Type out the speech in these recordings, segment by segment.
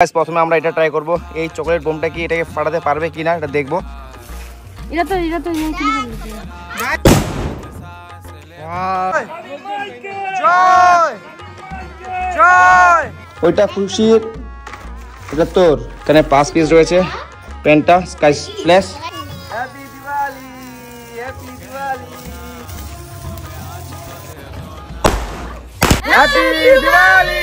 প্রথমে আমরা এটা ট্রাই করব, এই চকলেট বোমটা কি এটাকে ফাটাতে পারবে কিনা এটা দেখব। ওইটা খুশির, এটা তোর। এখানে 5 পিস রয়েছে পেনটা sky flash. Happy Diwali, happy Diwali, happy Diwali.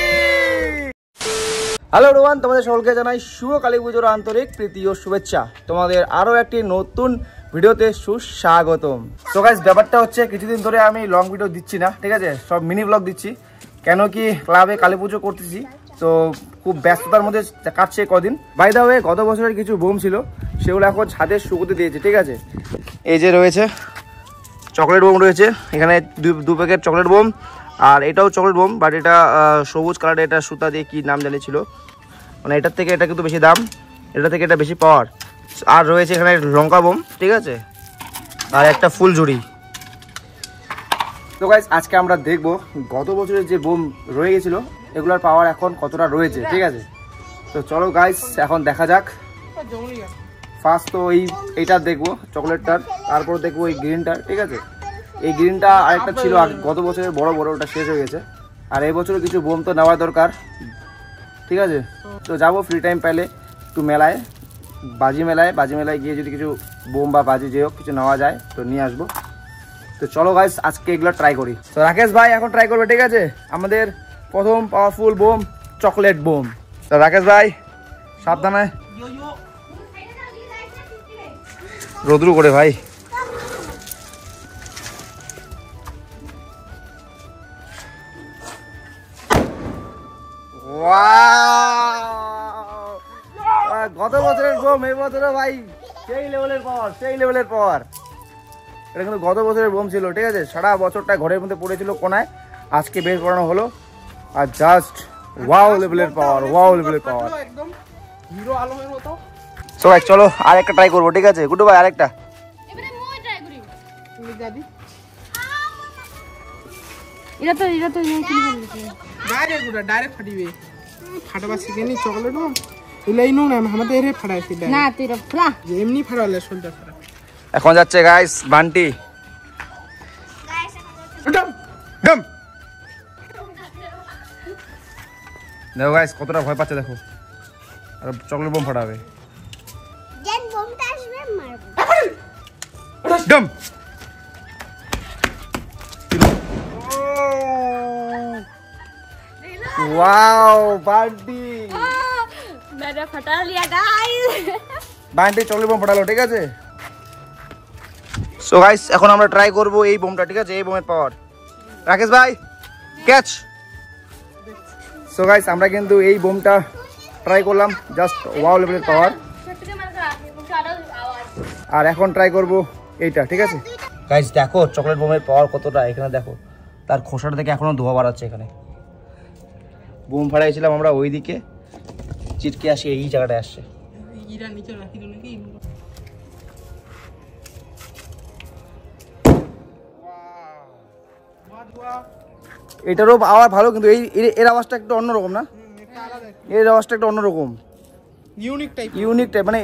Hello everyone, তোমাদের সকলকে জানাই শুভ কালী পুজোর আন্তরিক প্রীতি ও শুভেচ্ছা। তোমাদের আরও একটি নতুন ভিডিওতে সুস্বাগতম। সো গাইস, ব্যাপারটা হচ্ছে কিছুদিন ধরে আমি লং ভিডিও দিচ্ছি না, ঠিক আছে, সব মিনি ব্লগ দিচ্ছি। কেন কি ক্লাবে কালী পুজো করতেছি, তো খুব ব্যস্ততার মধ্যে কাটছে কদিন। বাই দা ওয়ে, গত বছরের কিছু বোম ছিল, সেগুলো এখন ছাদে শুকোতে দিয়েছে, ঠিক আছে। এই যে রয়েছে চকলেট বোম রয়েছে এখানে, দু প্যাকেট চকলেট বোম। আর এটাও চকলেট বোম, বাট এটা সবুজ কালারের, এটা সুতা দিয়ে কি নাম জানি ছিল, মানে এটার থেকে এটা কিন্তু বেশি দাম, এটা থেকে এটা বেশি পাওয়ার। আর রয়েছে এখানে লঙ্কা বোম, ঠিক আছে, আর একটা ফুলঝুরি। তো গাইস, আজকে আমরা দেখব গত বছরের যে বোম রয়ে গেছিলো এগুলোর পাওয়ার এখন কতটা রয়েছে, ঠিক আছে। তো চলো গাইস, এখন দেখা যাক। ফার্স্ট তো এইটা দেখবো চকলেটটার, তারপর দেখবো এই গ্রিনটার, ঠিক আছে। এই গ্রিনটা আরেকটা ছিল গত বছরের বড় বড়, ওটা শেষ হয়ে গেছে। আর এই বছরও কিছু বোম তো নেওয়া দরকার, ঠিক আছে। তো যাবো ফ্রি টাইম পেলে একটু মেলায়, বাজি মেলায় গিয়ে যদি কিছু বোম বা বাজি যে হোক কিছু নেওয়া যায় তো নিয়ে আসবো। তো চলো গাইস, আজকে এগুলো ট্রাই করি। তো রাকেশ ভাই এখন ট্রাই করবে, ঠিক আছে, আমাদের প্রথম পাওয়ারফুল বোম চকলেট বোম। তো রাকেশ ভাই সাবধানে, রোদ্রু করে ভাই। গত বছরের বোম এই বছরে ভাই সেই লেভেলের পাওয়ার। এটা কিন্তু গত বছরের বোম ছিল, ঠিক আছে। সারা বছরটা ঘরের মধ্যে পড়েছিল কোনায়, আজকে বের করানো হলো। আর জাস্ট ওয়াও লেভেলের পাওয়ার। একদম হিরো আলমের মতো। সো ভাই চলো আর একটা ট্রাই করবো, ঠিক আছে গুড্ডু ভাই, আরেকটা। এবারে মই ট্রাই করি। তুমি দাদি এটা তো ডাইরেক্ট ফাটিবে। ফাটাবা শিখেনি চকলেট বোম এলাই নো না, আমাদের এরে ফাটাইছি না তুই রফলা যে এমনি ফাটালে শোলটা ফাটা। এখন যাচ্ছে গাইস বান্টি। ডম ডম দেখো গাইস কতটা ভয় পাচ্ছে, দেখো। আর চকলেট বোম ফাটাবে, যেন বোমটা আসবে মারবো। ডম। ওয়াও বান্টি, मैंने फटा लिया गाइस। বান্টি চকলেট বোম ফাটালো, ঠিক আছে। সো গাইস, এখন আমরা ট্রাই করব এই বোমটা, ঠিক আছে, এই বোমের পাওয়ার। রাকেশ ভাই ক্যাচ। সো গাইস, আমরা কিন্তু এই বোমটা ট্রাই করলাম, জাস্ট ওয়াও লেভেলের পাওয়ার। আর এখন ট্রাই করব এইটা, ঠিক আছে। গাইস দেখো চকলেট বোমের পাওয়ার কতটা, এখানে দেখো তার খোসাটা থেকে এখনো ধোঁয়া বাড়াচ্ছে। এখানে বোম ফাটাইছিলাম আমরা ওইদিকে, চিটকে আসি এই জায়গাটায় আসছে। এটারও আওয়াজ ভালো, কিন্তু এর আওয়াজটা একটু অন্যরকম না, এর আওয়াজটা একটু অন্যরকম, ইউনিক টাইপ। মানে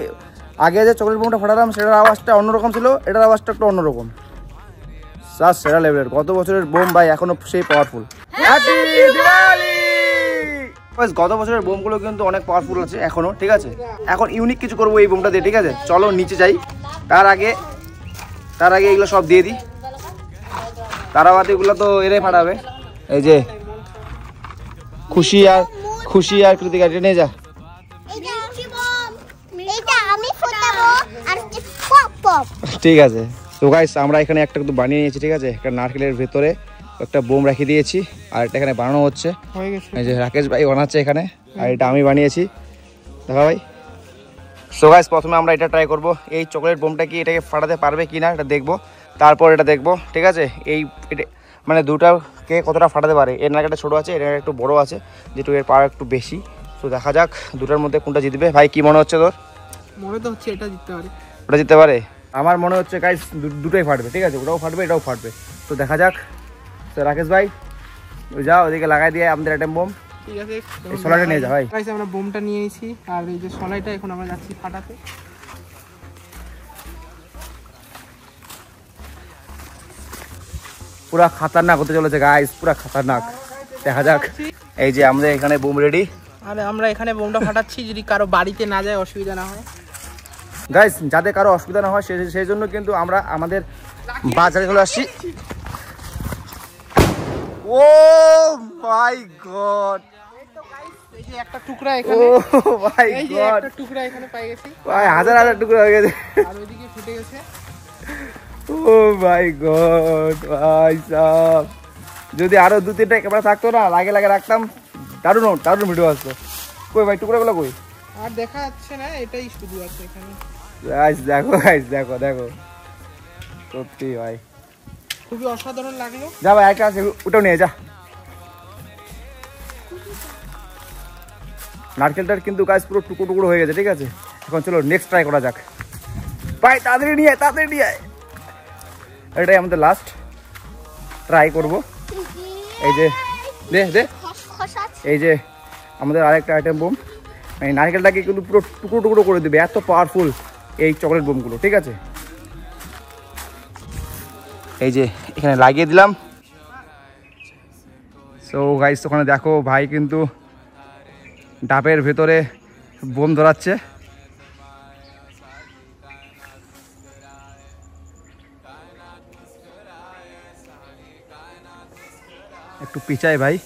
আগে যে চকলেট বোমটা ফাটালাম সেটার আওয়াজটা অন্যরকম ছিল, এটার আওয়াজটা একটু অন্যরকম। জাস্ট সেরা লেভেলের। গত বছরের বোম ভাই এখনো সেই পাওয়ারফুল। হ্যাপি দিওয়ালি। গত বছরের বোমগুলো কিন্তু অনেক পাওয়ারফুল আছে এখনো, ঠিক আছে। এখন ইউনিক কিছু করবো এই বোমটা দিয়ে, ঠিক আছে। চলো নিচে যাই, তার আগে এগুলো সব দিয়ে দিই। তারাবাতিগুলো তো এরাই ফাটাবে। এই যে খুশি আর কৃতিকা নিয়ে যা। ঠিক আছে। তো গাইস, আমরা এখানে একটা কিন্তু বানিয়ে নিয়েছি, ঠিক আছে। একটা নারকেলের ভেতরে একটা বোম রেখে দিয়েছি, আর একটা এখানে বানানো হচ্ছে। এই যে রাকেশ ভাই বানাচ্ছে এখানে, আর এটা আমি বানিয়েছি, দেখা ভাই। সো গাইস, প্রথমে আমরা এটা ট্রাই করব, এই চকলেট বোমটা কি এটাকে ফাটাতে পারবে কিনা এটা দেখবো, তারপর এটা দেখবো, ঠিক আছে। এটা মানে দুটাকে কতটা ফাটাতে পারে। এর নারকেলটা ছোটো আছে, এর একটু বড় আছে, যেটু এর পাওয়ার একটু বেশি। তো দেখা যাক দুটার মধ্যে কোনটা জিতবে। ভাই কি মনে হচ্ছে তোর? মনে তো হচ্ছে এটা জিততে পারে। ওটা জিততে পারে। আমার মনে হচ্ছে গাইস দুটোই ফাটবে, ঠিক আছে, ওটাও ফাটবে এটাও ফাটবে। তো দেখা যাক। তো রাকেশ ভাই যাও ওদিকে লাগাই দিয়ে আমাদের অ্যাটম বোম। ঠিক আছে, এই সলাইটা নিয়ে যা ভাই। গাইস আমরা বোমটা নিয়ে নিয়েছি আর এই যে সলাইটা এখন আমরা যাচ্ছি ফাটাতে। পুরা খাতারনাক হতে চলেছে গাইস, পুরা খাতারনাক। দেখা যাক। এই যে আমাদের এখানে বোম রেডি। আর আমরা এখানে বোমটা ফাটাচ্ছি যদি কারো বাড়িতে না যায়, অসুবিধা না হয়। গাইস যাতে কারো অসুবিধা না হয় সেই জন্য কিন্তু আমরা আমাদের বাজারে চলে আসছি। ও মাই গড, এই যে একটা টুকরা এখানে, ও মাই এই যে গড একটা টুকরা এখানে পাই গেছি, ভাই হাজার হাজার টুকরো হয়ে গেছে। আর ওইদিকে ফুটে গেছে। ও মাই গড ভাই সাহেব, যদি আরো 2-3টা ক্যামেরা থাকতো না, লাগে রাখতাম, দারুণ ভিডিও আসতো। কই ভাই টুকরাগুলো কই? আর দেখা যাচ্ছে না, এটাই শুধু আছে এখানে। গাইস দেখো সত্যি ভাই খুবই অসাধারণ লাগলো। যা ভাই একটা আছে, ওটাও নিয়ে যা। নারকেলটার কিন্তু গাছ পুরো টুকরো হয়ে গেছে, ঠিক আছে। এখন চলো নেক্সট ট্রাই করা যাক ভাই। তাড়াতাড়ি নিয়ে আয়। এটাই আমাদের লাস্ট ট্রাই করব। এই যে দে এই যে আমাদের আরেকটা আইটেম বোম। এই নারকেলটাকে কিন্তু পুরো টুকরো করে দেবে, এত পাওয়ারফুল এই চকলেট বোমগুলো, ঠিক আছে। এই যে এখানে লাগিয়ে দিলাম। সো গাইস ওখানে দেখো ভাই কিন্তু ডাবের ভেতরে বোম ধরাচ্ছে। একটু পিছায় ভাই।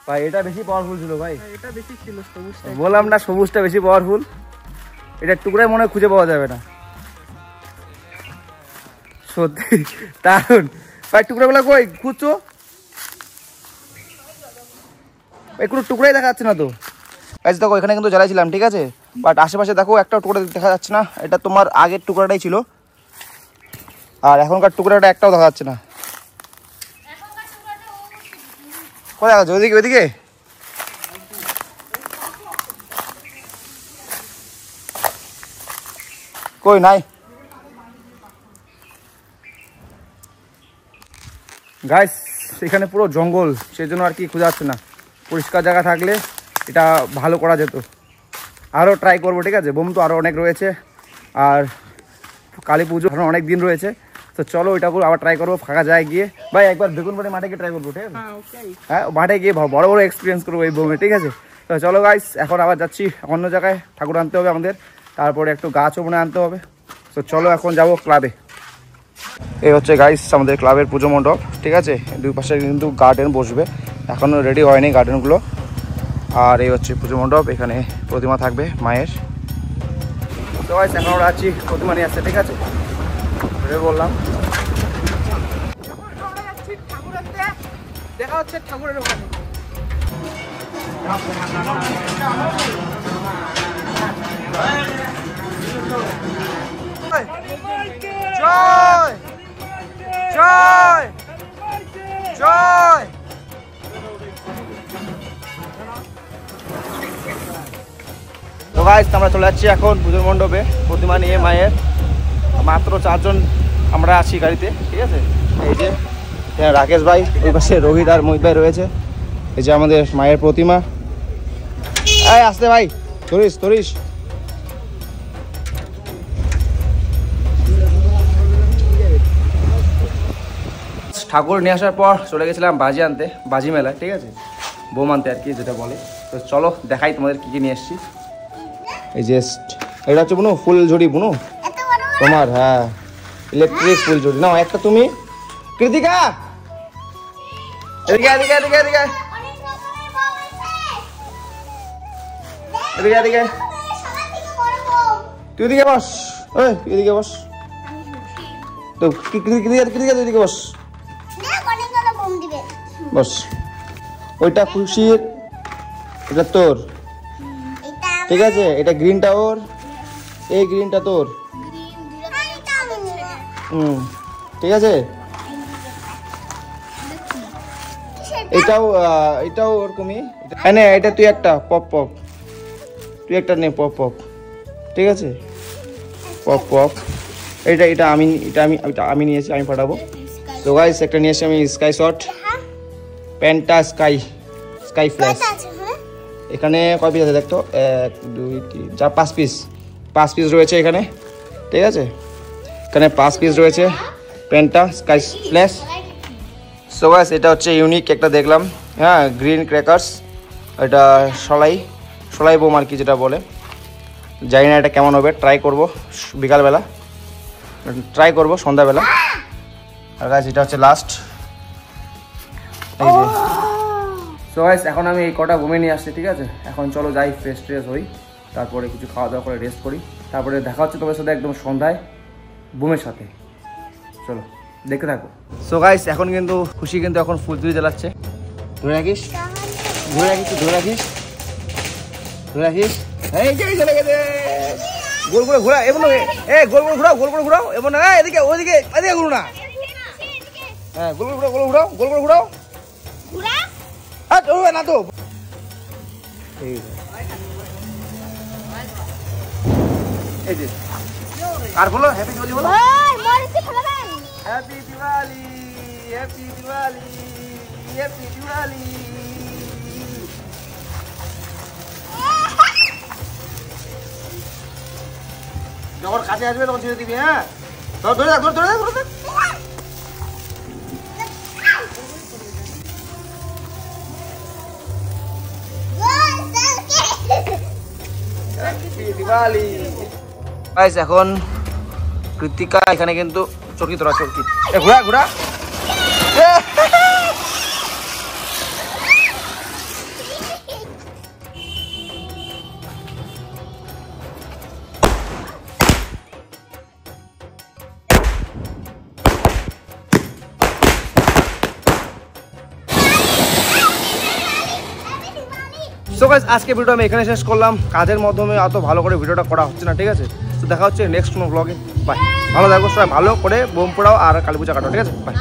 ভাই এটা বেশি পাওয়ারফুল ছিল ভাই, এটা বেশি ছিল সবুজটা। বললাম না সবুজটা বেশি পাওয়ারফুল। এটা টুকরায় মনে হয় খুঁজে পাওয়া যাবে না, সত্যি দারুণ ভাই। টুকরাগুলো কই খুঁজছো? কোনো টুকরাই দেখা যাচ্ছে না তো। গাইস দেখো এখানে কিন্তু জ্বালাইছিলাম, ঠিক আছে, বাট আশেপাশে দেখো একটা টুকরা দেখা যাচ্ছে না। এটা তোমার আগের টুকরাটাই ছিল, আর এখনকার টুকরাটা একটাও দেখা যাচ্ছে না। কোথায় দেখা যাচ্ছে? ওইদিকে কই নাই। গাইস এখানে পুরো জঙ্গল, সেই জন্য আর কি খোঁজা যাচ্ছে না। পরিষ্কার জায়গা থাকলে এটা ভালো করা যেত। আরও ট্রাই করবো, ঠিক আছে। বোম তো আরও অনেক রয়েছে, আর কালী পুজো অনেক দিন রয়েছে। তো চলো ওইটা করে আবার ট্রাই করবো ফাঁকা যায় গিয়ে। ভাই একবার বেগুনবাড়ি মাঠে গিয়ে ট্রাই করবো, ঠিক আছে। হ্যাঁ মাঠে গিয়ে বড় এক্সপিরিয়েন্স করবো এই বোমে, ঠিক আছে। তো চলো গাইস এখন আবার যাচ্ছি অন্য জায়গায়, ঠাকুর আনতে হবে আমাদের, তারপরে একটু গাছও মনে আনতে হবে। তো চলো এখন যাবো ক্লাবে। এই হচ্ছে গাইস আমাদের ক্লাবের পুজো মণ্ডপ, ঠিক আছে। দুই পাশে কিন্তু গার্ডেন বসবে, এখনও রেডি হয়নি গার্ডেনগুলো। আর এই হচ্ছে পুজো মণ্ডপ, এখানে প্রতিমা থাকবে মায়ের। তো গাইস এখন আমরা আছি প্রতিমা নিয়ে আসছে, ঠিক আছে, বললাম। দেখা হচ্ছে ঠাকুরের ওখানে। জয় জয় জয়। তো গাইস আমরা চলে যাচ্ছি এখন পুজোর মণ্ডপে প্রতিমা নিয়ে মায়ের। মাত্র 4 জন আমরা আছি গাড়িতে, ঠিক আছে। এই যে রাকেশ ভাই, ওই পাশে রোহিত আর মোহিত ভাই রয়েছে। এই যে আমাদের মায়ের প্রতিমা। এই আসতে ভাই, ধরিস। ঠাকুর নিয়ে আসার পর চলে গেছিলাম বাজি আনতে, বাজি মেলায়, ঠিক আছে, বোম আনতে আর কি যেটা বলে। তো চলো দেখাই তোমাদের কি নিয়ে এসছি। এই যে এটা হচ্ছে বুনু ফুলঝুরি, বুনু তোমার, হ্যাঁ ইলেকট্রিক ফুলঝুরি। নাও একটা তুমি। কৃতিকা এদিকে তুই এদিকে বস, ওই এদিকে বস। তো কৃতিকা এদিকে বস, বস। ওইটা খুশির, এটা তোর, ঠিক আছে। এটা গ্রিনটা ওর, এই গ্রিনটা তোর, ঠিক আছে। এটাও ওরকমই, নে এটা তুই একটা পপ পপ, তুই একটা নে পপ পপ, ঠিক আছে? পপ পপ এটা আমি নিয়েছি, আমি ফাটাবো। তো গাইস একটা নিয়ে এসেছি আমি sky shot, penta sky flash. এখানে কয় পিস আছে দেখতো? 1 2 3 4 5 পিস রয়েছে এখানে, ঠিক আছে? এখানে 5 পিস রয়েছে penta sky flash. So guys এটা হচ্ছে ইউনিক একটা দেখলাম, হ্যাঁ, গ্রিন ক্র্যাকার্স। এটা সলাই বোম আর কি যেটা বলে, জানি না এটা কেমন হবে, ট্রাই করব বিকালবেলা, ট্রাই করব সন্ধ্যাবেলা। আর গাইস এটা হচ্ছে লাস্ট, এই যে। সো গাইস এখন আমি এই কটা বোমে নিয়ে আসছি, ঠিক আছে? এখন চলো যাই, ফ্রেশ হই, তারপরে কিছু খাওয়া দাওয়া করে রেস্ট করি, তারপরে দেখা হচ্ছে তোমার সাথে একদম সন্ধ্যায় বোমের সাথে। চলো দেখতে থাকো। সো গাইস এখন কিন্তু খুশি কিন্তু এখন ফুলঝুরি জ্বালাচ্ছে। ধরে রাখিস, এই যে চলে গেছে। গোল করে ঘোরা, এমন গোল করে ঘোরাও এমন না, এদিকে ঘুরো না, হ্যাঁ গোল করে ঘোরাও না তো। এই যে আর বলো হ্যাপি দিওয়ালি বলো। Happy Diwali, happy Diwali, happy Diwali. যখন কাছে আসবে তখন ছেড়ে দিবি, হ্যাঁ? ধরে থাক। দিওয়ালি। গাইস এখন কৃতিকা এখানে কিন্তু চরকি ঘোরা সো গাইস আজকে ভিডিও আমি এখানে শেষ করলাম। কাজের মাধ্যমে এত ভালো করে ভিডিওটা করা হচ্ছে না, ঠিক আছে? তো দেখা হচ্ছে নেক্সট কোনো ব্লগে। বাই, ভালো থাকো সবাই, ভালো করে বোম পোড়াও আর কালী পূজা কাটো, ঠিক আছে? বাই।